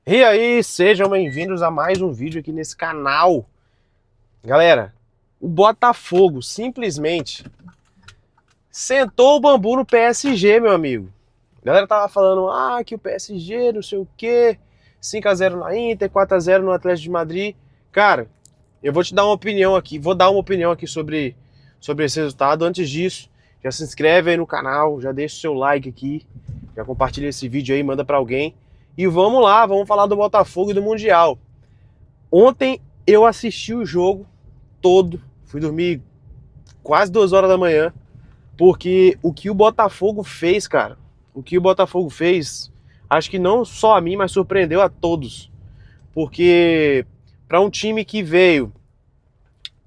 E aí, sejam bem-vindos a mais um vídeo aqui nesse canal. Galera, o Botafogo simplesmente sentou o bambu no PSG, meu amigo. A galera tava falando, que o PSG, não sei o quê, 5-0 na Inter, 4-0 no Atlético de Madrid. Cara, eu vou te dar uma opinião aqui, vou dar uma opinião aqui sobre esse resultado. Antes disso, já se inscreve aí no canal, já deixa o seu like aqui, já compartilha esse vídeo aí, manda pra alguém. E vamos lá, vamos falar do Botafogo e do Mundial. Ontem eu assisti o jogo todo, fui dormir quase 2 horas da manhã, porque o que o Botafogo fez, cara, o que o Botafogo fez, acho que não só a mim, mas surpreendeu a todos. Porque para um time que veio,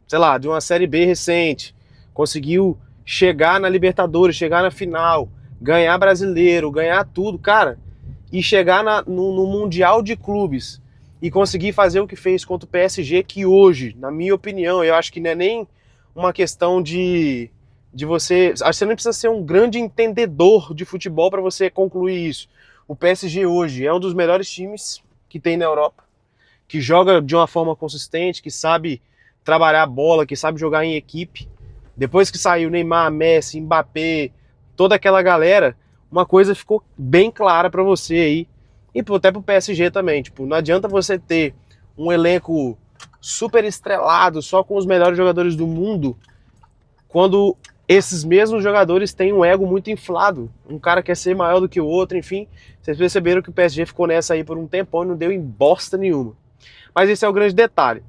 sei lá, de uma Série B recente, conseguiu chegar na Libertadores, chegar na final, ganhar brasileiro, ganhar tudo, cara, e chegar no Mundial de Clubes e conseguir fazer o que fez contra o PSG, que hoje, na minha opinião, eu acho que não é nem uma questão de você. Acho que você não precisa ser um grande entendedor de futebol para você concluir isso. O PSG hoje é um dos melhores times que tem na Europa, que joga de uma forma consistente, que sabe trabalhar a bola, que sabe jogar em equipe. Depois que saiu Neymar, Messi, Mbappé, toda aquela galera, uma coisa ficou bem clara para você aí, e até pro PSG também. Tipo, não adianta você ter um elenco super estrelado, só com os melhores jogadores do mundo, quando esses mesmos jogadores têm um ego muito inflado. Um cara quer ser maior do que o outro, enfim. Vocês perceberam que o PSG ficou nessa aí por um tempão e não deu em bosta nenhuma. Mas esse é o grande detalhe.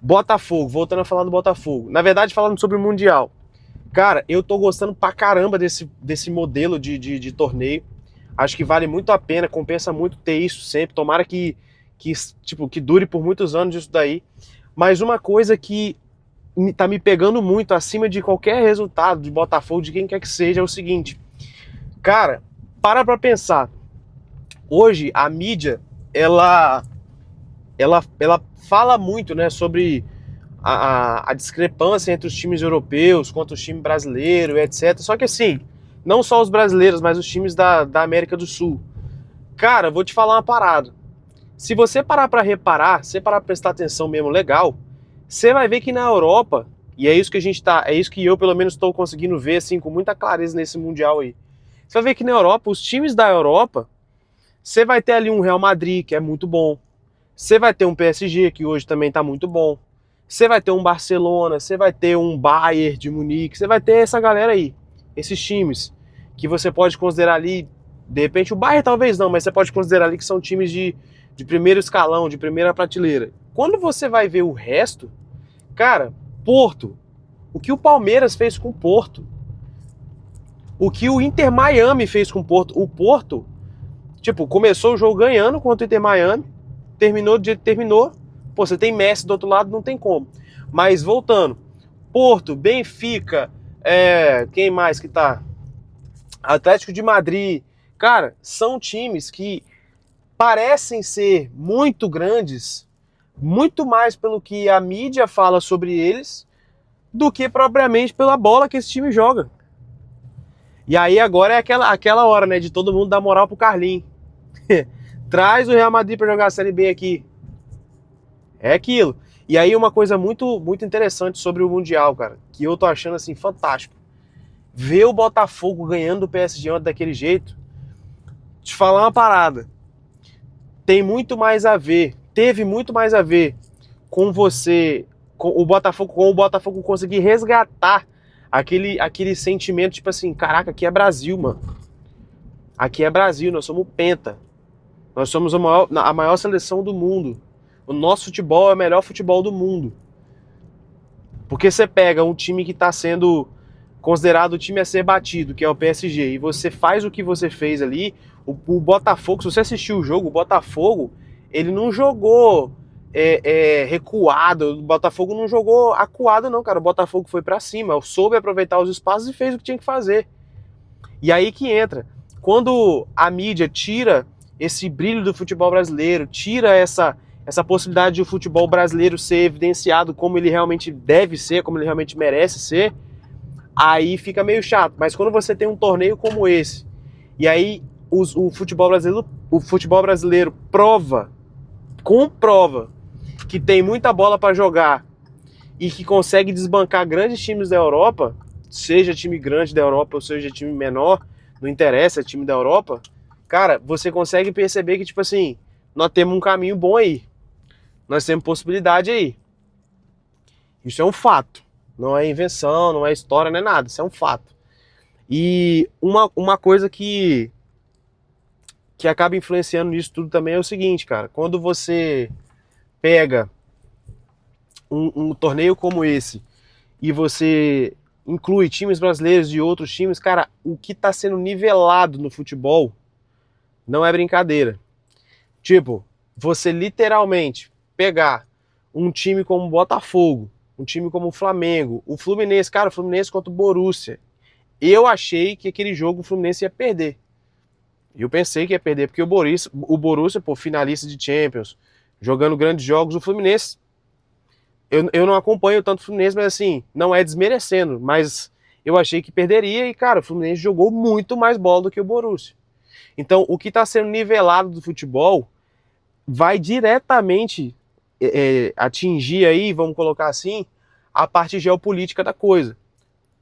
Botafogo, voltando a falar do Botafogo. Na verdade, falando sobre o Mundial. Cara, eu tô gostando pra caramba desse modelo de torneio. Acho que vale muito a pena, compensa muito ter isso sempre. Tomara que dure por muitos anos isso daí. Mas uma coisa que tá me pegando muito acima de qualquer resultado de Botafogo, de quem quer que seja, é o seguinte. Cara, para pra pensar. Hoje, a mídia, ela fala muito, né, sobre a discrepância entre os times europeus contra os times brasileiros, etc. Só que assim, não só os brasileiros, mas os times da América do Sul. Cara, vou te falar uma parada. Se você parar pra reparar, se você parar pra prestar atenção mesmo legal, você vai ver que na Europa, e é isso que a gente tá, é isso que eu pelo menos estou conseguindo ver assim com muita clareza nesse mundial aí. Você vai ver que na Europa, os times da Europa, você vai ter ali um Real Madrid, que é muito bom. Você vai ter um PSG, que hoje também tá muito bom. Você vai ter um Barcelona, você vai ter um Bayern de Munique, você vai ter essa galera aí, esses times, que você pode considerar ali, de repente o Bayern talvez não, mas você pode considerar ali que são times de primeiro escalão, de primeira prateleira. Quando você vai ver o resto, cara, Porto, o que o Palmeiras fez com o Porto, o que o Inter Miami fez com o Porto, tipo, começou o jogo ganhando contra o Inter Miami, terminou do jeito que terminou. Pô, você tem Messi do outro lado, não tem como. Mas voltando, Porto, Benfica, quem mais que tá? Atlético de Madrid. Cara, são times que parecem ser muito grandes, muito mais pelo que a mídia fala sobre eles, do que propriamente pela bola que esse time joga. E aí agora é aquela hora, né, de todo mundo dar moral pro Carlinhos. Traz o Real Madrid pra jogar a Série B aqui. É aquilo. E aí uma coisa muito, muito interessante sobre o Mundial, cara, que eu tô achando assim fantástico. Ver o Botafogo ganhando do PSG daquele jeito, te falar uma parada. Tem muito mais a ver, teve muito mais a ver com você, com o Botafogo conseguir resgatar aquele sentimento, tipo assim, caraca, aqui é Brasil, mano. Aqui é Brasil, nós somos penta. Nós somos a maior seleção do mundo. O nosso futebol é o melhor futebol do mundo. Porque você pega um time que está sendo considerado o time a ser batido, que é o PSG, e você faz o que você fez ali, o Botafogo, se você assistiu o jogo, o Botafogo, ele não jogou recuado, o Botafogo não jogou acuado não, cara, o Botafogo foi para cima, soube aproveitar os espaços e fez o que tinha que fazer. E aí que entra, quando a mídia tira esse brilho do futebol brasileiro, tira essa possibilidade de o futebol brasileiro ser evidenciado como ele realmente deve ser, como ele realmente merece ser, aí fica meio chato. Mas quando você tem um torneio como esse, e aí o futebol brasileiro comprova que tem muita bola para jogar e que consegue desbancar grandes times da Europa, seja time grande da Europa ou seja time menor, não interessa, é time da Europa, cara, você consegue perceber que, tipo assim, nós temos um caminho bom aí. Nós temos possibilidade aí. Isso é um fato. Não é invenção, não é história, não é nada. Isso é um fato. E uma coisa que acaba influenciando nisso tudo também é o seguinte, cara. Quando você pega um torneio como esse e você inclui times brasileiros e outros times, cara, o que está sendo nivelado no futebol não é brincadeira. Tipo, você literalmente pegar um time como o Botafogo, um time como o Flamengo, o Fluminense, cara, o Fluminense contra o Borussia. Eu achei que aquele jogo o Fluminense ia perder. Eu pensei que ia perder, porque o Borussia, pô, finalista de Champions, jogando grandes jogos, o Fluminense, eu não acompanho tanto o Fluminense, mas assim, não é desmerecendo, mas eu achei que perderia e, cara, o Fluminense jogou muito mais bola do que o Borussia. Então, o que está sendo nivelado do futebol vai diretamente atingir aí, vamos colocar assim, a parte geopolítica da coisa.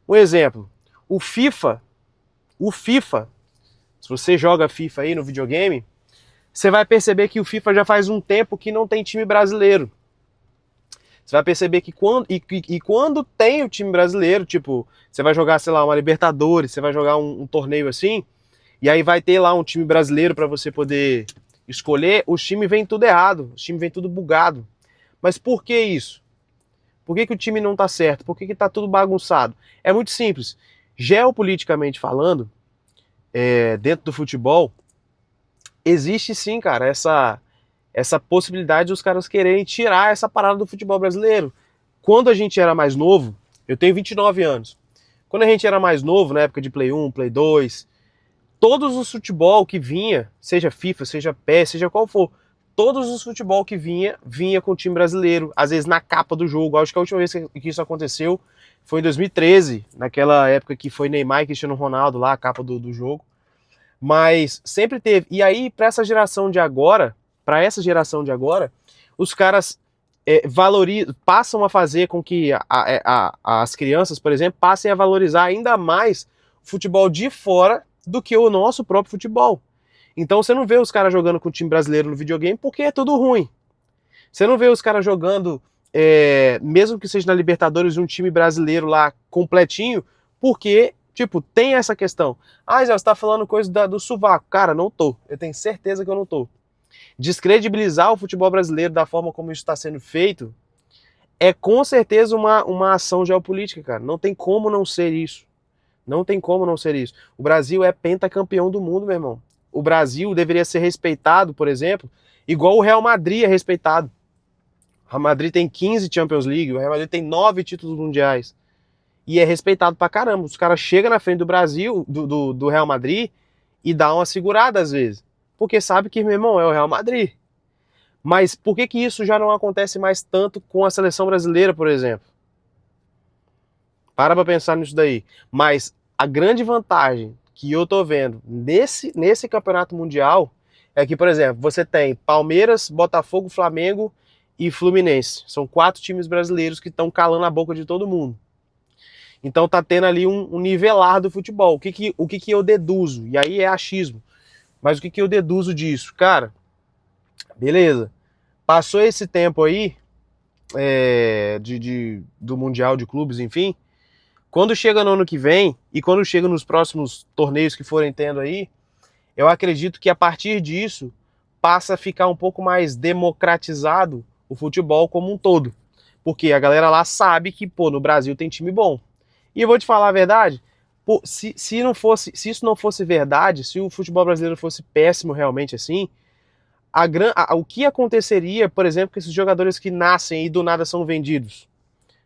Um exemplo, o FIFA, se você joga FIFA aí no videogame, você vai perceber que o FIFA já faz um tempo que não tem time brasileiro. Você vai perceber que quando tem o time brasileiro, tipo, você vai jogar, sei lá, uma Libertadores, você vai jogar um torneio assim, e aí vai ter lá um time brasileiro para você poder escolher, os times vêm tudo errado, os times vêm tudo bugado. Mas por que isso? Por que o time não tá certo? Por que tá tudo bagunçado? É muito simples. Geopoliticamente falando, dentro do futebol, existe sim, cara, essa possibilidade dos caras quererem tirar essa parada do futebol brasileiro. Quando a gente era mais novo, eu tenho 29 anos, quando a gente era mais novo, na época de Play 1, Play 2, todos os futebol que vinha, seja FIFA, seja PES, seja qual for, todos os futebol que vinha com o time brasileiro, às vezes na capa do jogo. Acho que a última vez que isso aconteceu foi em 2013, naquela época que foi Neymar e Cristiano Ronaldo lá, a capa do jogo. Mas sempre teve. E aí, para essa geração de agora, os caras passam a fazer com que as crianças, por exemplo, passem a valorizar ainda mais o futebol de fora do que o nosso próprio futebol. Então você não vê os caras jogando com o time brasileiro no videogame porque é tudo ruim. Você não vê os caras jogando, mesmo que seja na Libertadores, um time brasileiro lá completinho, porque, tipo, tem essa questão. Ah, Zé, você tá falando coisa do sovaco. Cara, não tô. Eu tenho certeza que eu não tô. Descredibilizar o futebol brasileiro da forma como isso está sendo feito é com certeza uma ação geopolítica, cara. Não tem como não ser isso. Não tem como não ser isso. O Brasil é pentacampeão do mundo, meu irmão. O Brasil deveria ser respeitado, por exemplo, igual o Real Madrid é respeitado. O Real Madrid tem 15 Champions League, o Real Madrid tem 9 títulos mundiais. E é respeitado pra caramba. Os caras chegam na frente do Brasil, do Real Madrid, e dá uma segurada às vezes. Porque sabe que, meu irmão, é o Real Madrid. Mas por que isso já não acontece mais tanto com a seleção brasileira, por exemplo? Para pra pensar nisso daí. Mas a grande vantagem que eu tô vendo nesse campeonato mundial é que, por exemplo, você tem Palmeiras, Botafogo, Flamengo e Fluminense. São 4 times brasileiros que estão calando a boca de todo mundo. Então tá tendo ali um nivelar do futebol. O que eu deduzo? E aí é achismo. Mas o que eu deduzo disso? Cara, beleza. Passou esse tempo aí do Mundial de Clubes, enfim. Quando chega no ano que vem e quando chega nos próximos torneios que forem tendo aí, eu acredito que a partir disso passa a ficar um pouco mais democratizado o futebol como um todo. Porque a galera lá sabe que, pô, no Brasil tem time bom. E eu vou te falar a verdade, pô, se isso não fosse verdade, se o futebol brasileiro fosse péssimo realmente assim, o que aconteceria, por exemplo, com esses jogadores que nascem e do nada são vendidos?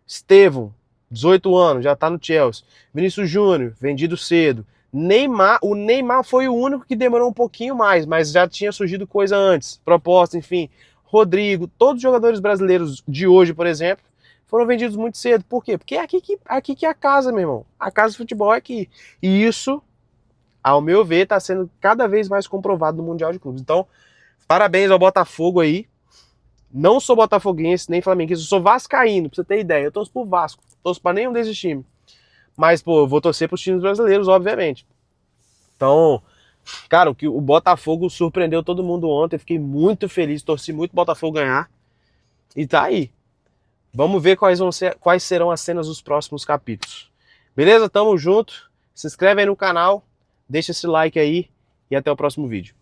Estevão, 18 anos, já tá no Chelsea. Vinícius Júnior, vendido cedo. O Neymar foi o único que demorou um pouquinho mais, mas já tinha surgido coisa antes, proposta, enfim. Rodrigo, todos os jogadores brasileiros de hoje, por exemplo, foram vendidos muito cedo. Por quê? Porque é aqui que é a casa, meu irmão. A casa do futebol é aqui. E isso ao meu ver, está sendo cada vez mais comprovado no Mundial de Clubes. Então, parabéns ao Botafogo aí. Não sou botafoguense, nem flamenguista, eu sou vascaíno, pra você ter ideia. Eu torço pro Vasco, torço pra nenhum desses times. Mas, pô, eu vou torcer pros times brasileiros, obviamente. Então, cara, o Botafogo surpreendeu todo mundo ontem. Fiquei muito feliz, torci muito o Botafogo ganhar. E tá aí. Vamos ver quais serão as cenas dos próximos capítulos. Beleza? Tamo junto. Se inscreve aí no canal, deixa esse like aí e até o próximo vídeo.